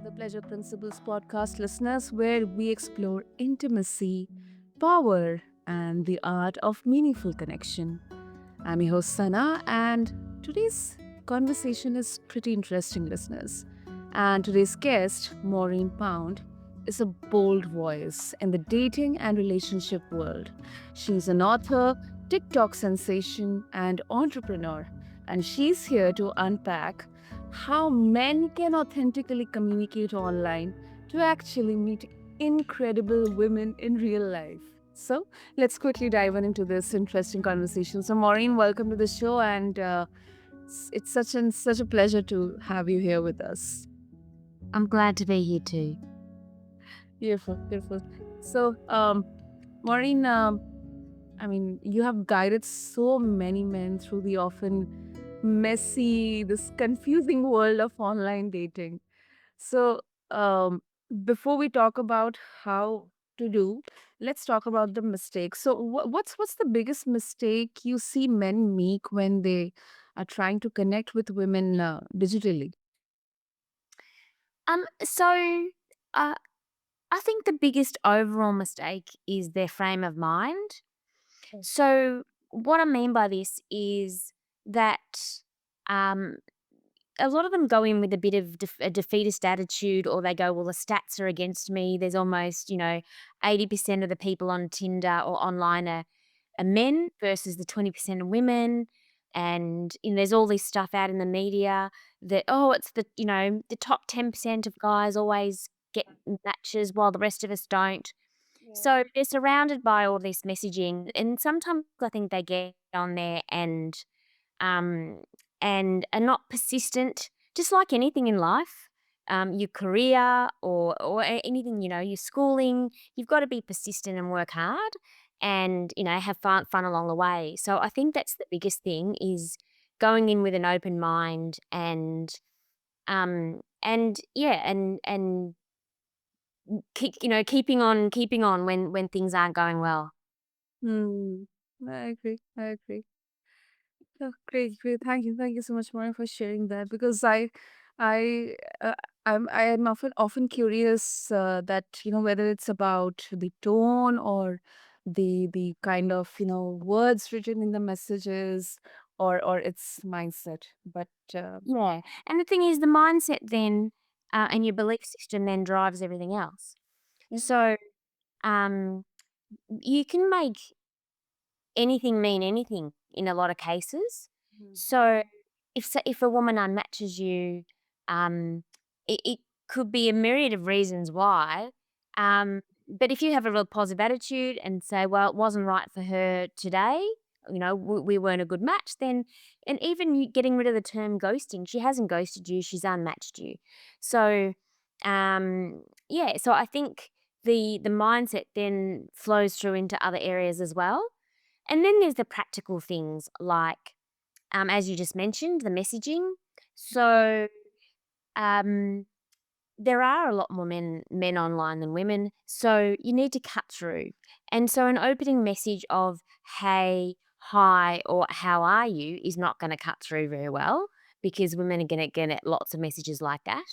the Pleasure Principles podcast, listeners, where we explore intimacy, power, and the art of meaningful connection. I'm your host, Sana, and today's conversation is pretty interesting, listeners. And today's guest, Maureen Pound, is a bold voice in the dating and relationship world. She's an author, TikTok sensation, and entrepreneur, and she's here to unpack how men can authentically communicate online to actually meet incredible women in real life. So, let's quickly dive into this interesting conversation. So, Maureen, welcome to the show, and it's such a pleasure to have you here with us. I'm glad to be here too. Beautiful, beautiful. So, Maureen, I mean, you have guided so many men through the often messy, this confusing world of online dating. So, um, before we talk about how to do, let's talk about the mistakes. So, what's the biggest mistake you see men make when they are trying to connect with women digitally? So uh, I think the biggest overall mistake is their frame of mind. Mm. So what I mean by this is that um, a lot of them go in with a bit of a defeatist attitude, or they go, "Well, the stats are against me." There's almost 80% of the people on Tinder or online are men versus the 20% of women. And there's all this stuff out in the media that, oh, it's the top 10% of guys always get matches while the rest of us don't. Yeah. So they're surrounded by all this messaging, and sometimes I think they get on there um, and are not persistent, just like anything in life. Your career or anything, your schooling, you've got to be persistent and work hard, and have fun along the way. So I think that's the biggest thing is going in with an open mind and yeah and keeping on when things aren't going well. Hmm. I agree. I agree. Oh, great, great. Thank you so much, Maureen, for sharing that. Because I, uh, I'm often curious that whether it's about the tone or the kind of words written in the messages or its mindset. But Yeah, and the thing is, the mindset then, and your belief system then drives everything else. yeah. So, um, you can make anything mean anything in a lot of cases. Mhm. So, if a woman unmatches you, it could be a myriad of reasons why. But if you have a real positive attitude and say, "Well, it wasn't right for her today," we weren't a good match, then, and even you getting rid of the term ghosting, she hasn't ghosted you, she's unmatched you. So, yeah, so I think the mindset then flows through into other areas as well. And then there's the practical things like, as you just mentioned, the messaging. So um, there are a lot more men online than women, so you need to cut through. And so an opening message of "Hey," "Hi," or "How are you" is not going to cut through very well because women are going to get lots of messages like that.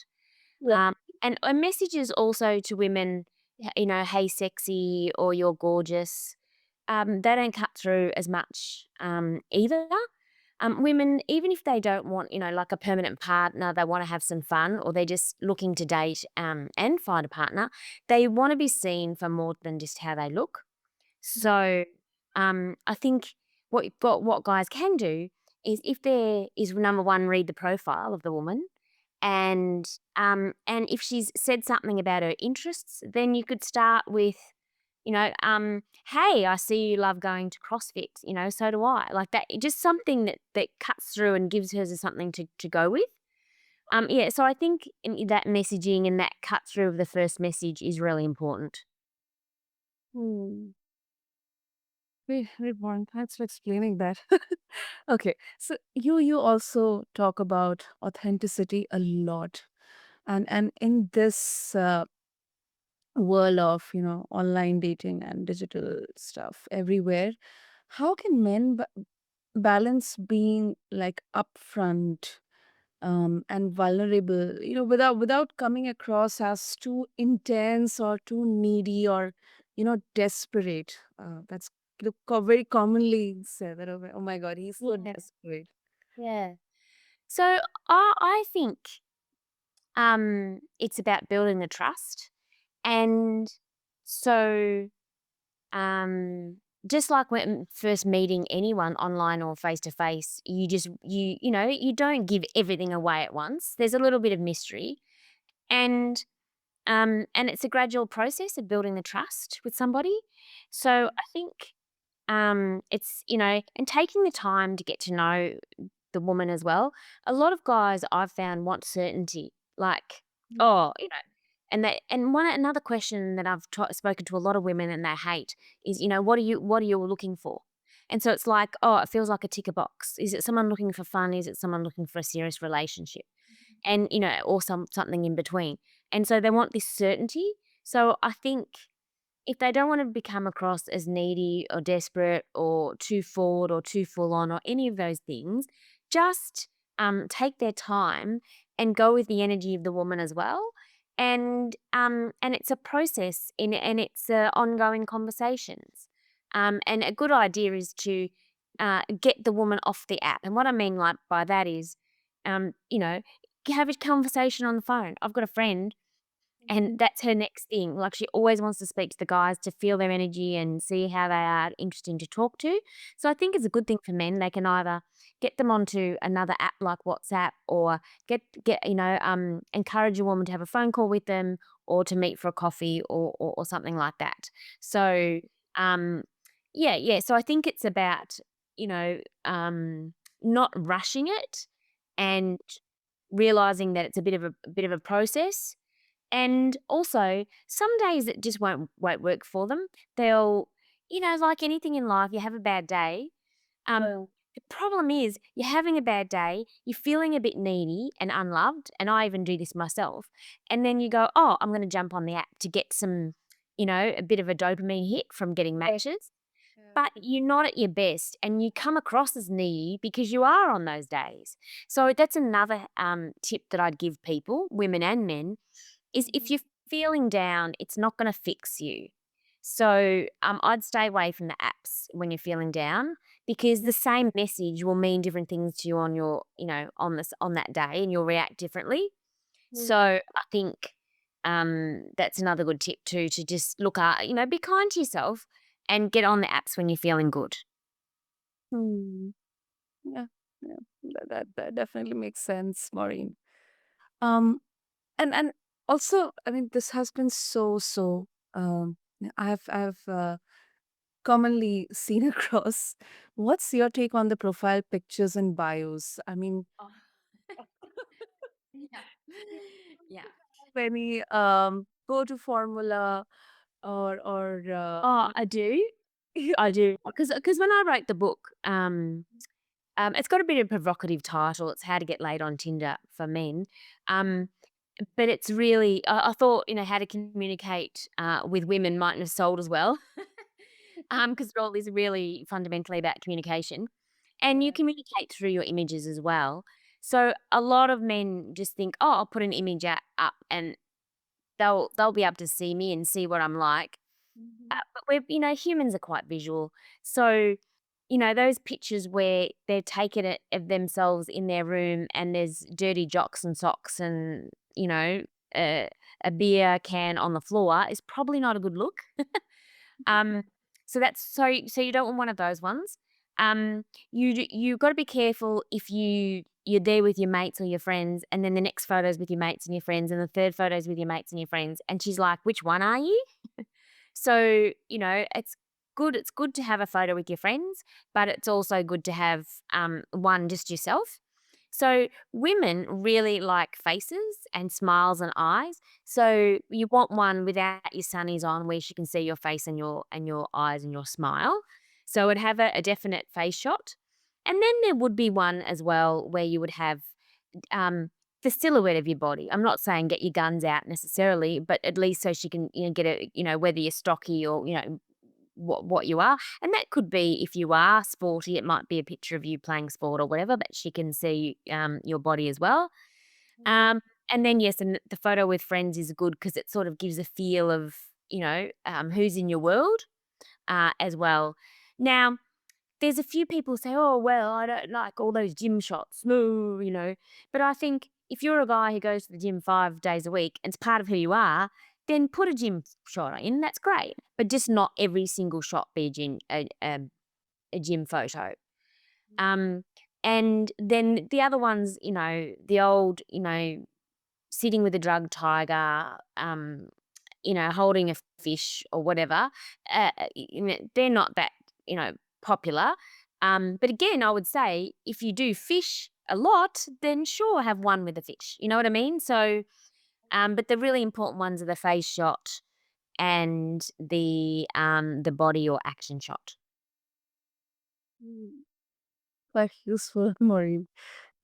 Yeah. And messages also to women, "Hey, sexy," or "You're gorgeous." They don't cut through as much either. Women, even if they don't want, like a permanent partner, they want to have some fun, or they're just looking to date and find a partner, they want to be seen for more than just how they look. So I think what guys can do is, if there is, number one, read the profile of the woman, and if she's said something about her interests, then you could start with, "Hey, I see you love going to CrossFit, so do I." Like that, just something that cuts through and gives her something to go with. Yeah, so I think that messaging and that cut through of the first message is really important. Hmm. Wait, wait, Warren, thanks for explaining that. Okay, so you also talk about authenticity a lot, and in this world of online dating and digital stuff everywhere, how can men balance being like upfront, and vulnerable, without coming across as too intense or too needy or desperate. That's very commonly said that, oh my god, he's so Yeah. desperate. Yeah. So I think it's about building the trust. And so um just like when first meeting anyone online or face to face, you don't give everything away at once. There's a little bit of mystery. And it's a gradual process of building the trust with somebody. So I think it's, and taking the time to get to know the woman as well. A lot of guys I've found want certainty, like, oh, and one another question that I've spoken to a lot of women and they hate is, what are you looking for? And so it's like, oh, it feels like a ticker box. Is it someone looking for fun? Is it someone looking for a serious relationship? And or something in between. And so they want this certainty. So I think if they don't want to become across as needy or desperate or too forward or too full on or any of those things, just take their time and go with the energy of the woman as well. And it's a process and it's ongoing conversations. And a good idea is to get the woman off the app. And what I mean like by that is, um, you know, have a conversation on the phone. I've got a friend and Mhm. that's her next thing, like, she always wants to speak to the guys to feel their energy and see how they are interesting to talk to. So I think it's a good thing for men, they can either get them onto another app like WhatsApp or encourage a woman to have a phone call with them or to meet for a coffee or something like that. So, um, yeah, so I think it's about, you know, not rushing it and realizing that it's a bit of a process. And also, some days it just won't work for them. They'll, like anything in life, you have a bad day. The problem is you're having a bad day, you're feeling a bit needy and unloved, and I even do this myself. And then you go, "Oh, I'm going to jump on the app to get some, a bit of a dopamine hit from getting matches." Yeah. But you're not at your best and you come across as needy because you are on those days. So that's another tip that I'd give people, women and men, is if Mhm. you're feeling down, it's not going to fix you. So I'd stay away from the apps when you're feeling down because the same message will mean different things to you on your, on that day, and you'll react differently. So I think that's another good tip too, to just be kind to yourself and get on the apps when you're feeling good. Hmm. Yeah, yeah, that definitely makes sense, Maureen. Um, and also, I mean, this has been so. I've commonly seen across. What's your take on the profile pictures and bios? I mean, Oh, yeah. Yeah. any go to formula or Oh, I do. I do. Because when I wrote the book, it's got a bit of a provocative title. It's How to Get Laid on Tinder for Men. Um, but it's really, I thought, how to communicate with women mightn't have sold as well. Because it all is really fundamentally about communication. And you yeah. communicate through your images as well. So a lot of men just think, oh, I'll put an image up and they'll be able to see me and see what I'm like. Mhm. But humans are quite visual. So, those pictures where they're taking it of themselves in their room and there's dirty jocks and socks and, a, a beer can on the floor is probably not a good look. Um, so you don't want one of those ones. You got to be careful if you're there with your mates or your friends, and then the next photos with your mates and your friends, and the third photos with your mates and your friends, and she's like, "Which one are you?" So, it's good to have a photo with your friends, but it's also good to have, one just yourself. So, women really like faces and smiles and eyes. So, you want one without your sunnies on where she can see your face and your eyes and your smile. So, it'd have a definite face shot. And then there would be one as well where you would have um, the silhouette of your body. I'm not saying get your guns out necessarily, but at least so she can, get whether you're stocky or, what you are. And that could be if you are sporty, it might be a picture of you playing sport or whatever, but she can see your body as well. Mm. Um, and then yes, and the photo with friends is good because it sort of gives a feel of who's in your world as well. Now, there's a few people say, "Oh, well, I don't like all those gym shots." No, but I think if you're a guy who goes to the gym 5 days a week and it's part of who you are, then put a gym shot in. That's great, but just not every single shot be a gym photo. Um, and then the other ones, the old, sitting with a drug tiger, holding a fish or whatever, they're not that, you know, popular. But again, I would say if you do fish a lot, then sure, have one with a fish. You know what I mean? So, but the really important ones are the face shot and the body or action shot. Mm. Quite useful, Maureen.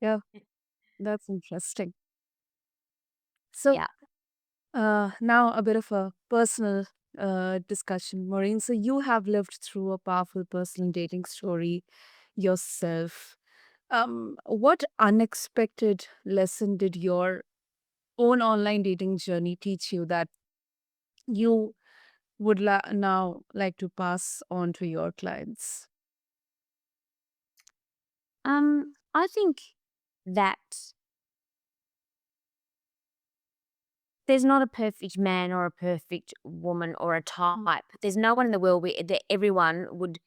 Yeah, that's interesting. So, Yeah. now a bit of a personal discussion, Maureen. So, you have lived through a powerful personal dating story yourself. What unexpected lesson did your own online dating journey teach you that you would now like to pass on to your clients? I think that there's not a perfect man or a perfect woman or a type. There's no one in the world that everyone would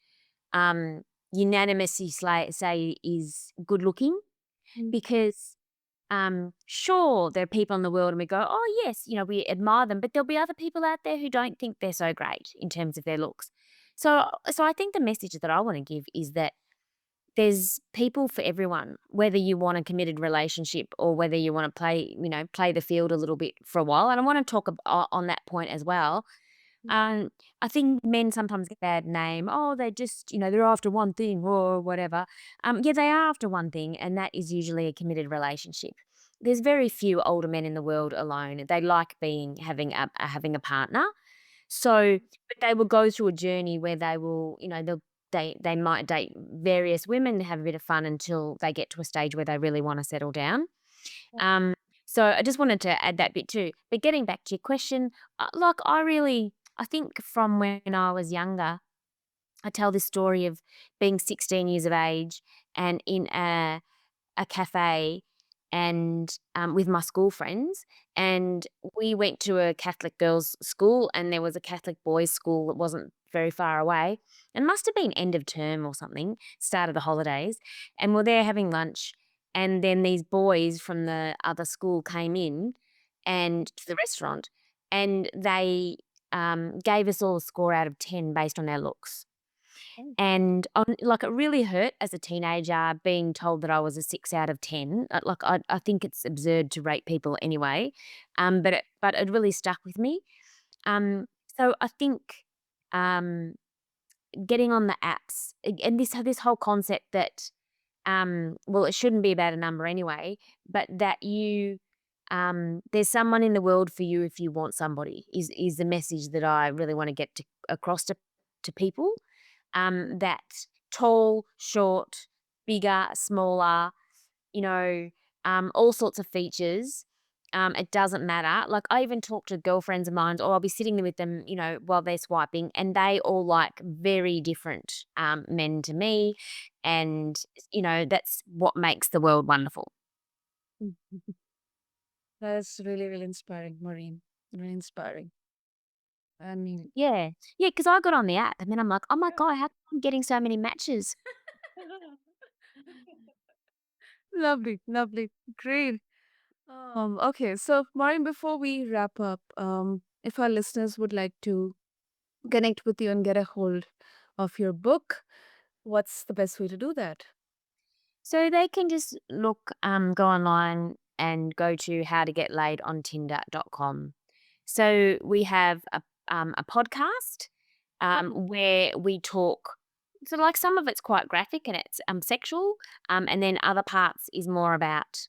um, unanimously say is good looking Mm. because sure, there are people in the world and we go, oh, yes, we admire them, but there'll be other people out there who don't think they're so great in terms of their looks. So I think the message that I want to give is that there's people for everyone, whether you want a committed relationship or whether you want to play the field a little bit for a while. And I want to talk on that point as well. I think men sometimes get a bad name. Oh, they just, they're after one thing or whatever. Yeah, they are after one thing, and that is usually a committed relationship. There's very few older men in the world alone. They like having a partner. So, but they will go through a journey where they will, they might date various women, have a bit of fun until they get to a stage where they really want to settle down. Um, so I just wanted to add that bit too. But getting back to your question, I think from when I was younger, I tell this story of being 16 years of age and in a cafe and with my school friends, and we went to a Catholic girls' school, and there was a Catholic boys' school that wasn't very far away. It must have been end of term or something, start of the holidays, and we're there having lunch, and then these boys from the other school came in and to the restaurant, and they gave us all a score out of 10 based on our looks. And it really hurt as a teenager being told that I was a 6 out of 10. I think it's absurd to rate people anyway, but it really stuck with me. So I think, um, getting on the apps and this whole concept that, well, it shouldn't be about a number anyway, but that there's someone in the world for you if you want somebody is the message that I really wanna get across to people. That tall, short, bigger, smaller, you know, all sorts of features. It doesn't matter. Like I even talk to girlfriends of mine, or I'll be sitting there with them, while they're swiping, and they all like very different men to me, and that's what makes the world wonderful. That's really, really inspiring, Maureen. Really inspiring. I mean, Yeah, yeah. Because I got on the app, and then I'm like, oh my god, how come I'm getting so many matches? lovely, lovely, great. Okay, so Maureen, before we wrap up, if our listeners would like to connect with you and get a hold of your book, what's the best way to do that? So they can just go online and go to howtogetlaidontinder.com. So we have a podcast where we talk. So like some of it's quite graphic and it's sexual, and then other parts is more about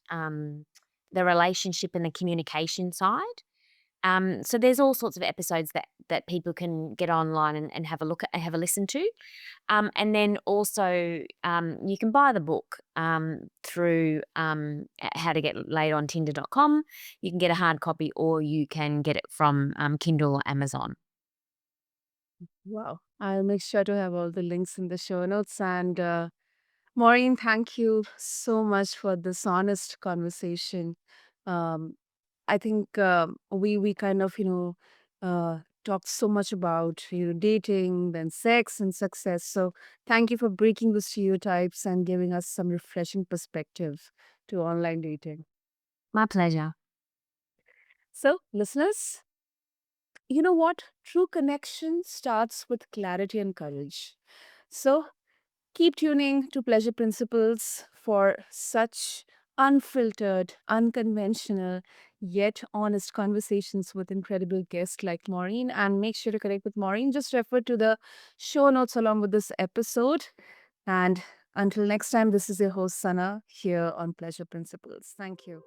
the relationship and the communication side. So there's all sorts of episodes that people can get online and have a look at and have a listen to. And then also, you can buy the book through how to get laid on Tinder.com. You can get a hard copy or you can get it from Kindle or Amazon. Wow. I'll make sure to have all the links in the show notes. And Maureen, thank you so much for this honest conversation. Um, I think we kind of talked so much about dating, then sex and success. So thank you for breaking the stereotypes and giving us some refreshing perspective to online dating. My pleasure. So listeners, you know what? True connection starts with clarity and courage. So keep tuning to Pleasure Principles for such unfiltered, unconventional, yet honest conversations with incredible guests like Maureen. And make sure to connect with Maureen. Just refer to the show notes along with this episode. And until next time, this is your host, Sana, here on Pleasure Principles. Thank you.